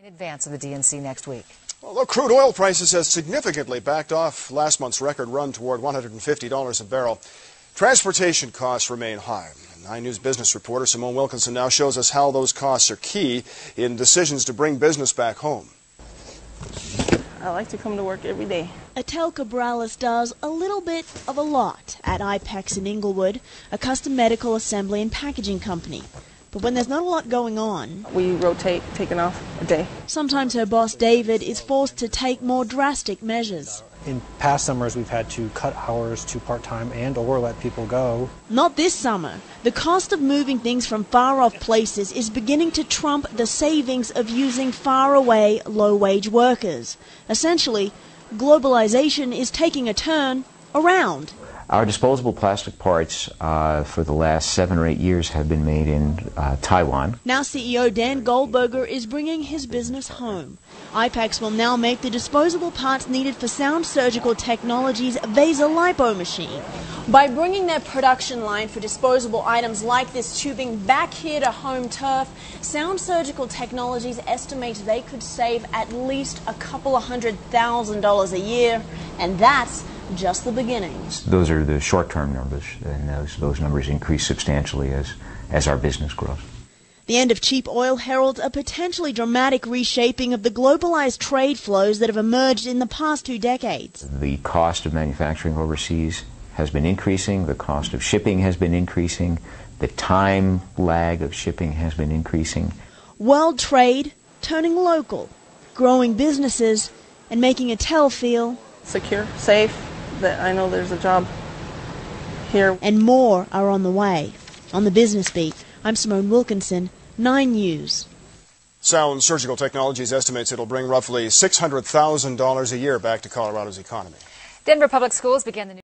advance of the DNC next week. Although crude oil prices has significantly backed off last month's record run toward $150 a barrel, transportation costs remain high. 9 News business reporter Simone Wilkinson now shows us how those costs are key in decisions to bring business back home. I like to come to work every day. Atel Cabrales does a little bit of a lot at IPEX in Inglewood, a custom medical assembly and packaging company. But when there's not a lot going on, we rotate, taking off a day. Sometimes her boss David is forced to take more drastic measures. In past summers, we've had to cut hours to part-time and/or let people go. Not this summer. The cost of moving things from far-off places is beginning to trump the savings of using far-away, low-wage workers. Essentially, globalization is taking a turn around. Our disposable plastic parts for the last 7 or 8 years have been made in Taiwan. Now CEO Dan Goldberger is bringing his business home. IPEX will now make the disposable parts needed for Sound Surgical Technologies' VASA-Lipo machine. By bringing their production line for disposable items like this tubing back here to home turf, Sound Surgical Technologies estimates they could save at least a couple of $100,000 a year, and that's just the beginnings. Those are the short-term numbers, and those numbers increase substantially as our business grows. The end of cheap oil heralds a potentially dramatic reshaping of the globalized trade flows that have emerged in the past 2 decades. The cost of manufacturing overseas has been increasing, the cost of shipping has been increasing, the time lag of shipping has been increasing. World trade turning local, growing businesses, and making Atel feel secure, safe, that I know there's a job here. And more are on the way. On the Business Beat, I'm Simone Wilkinson, 9 News. Sound Surgical Technologies estimates it'll bring roughly $600,000 a year back to Colorado's economy. Denver Public Schools began the new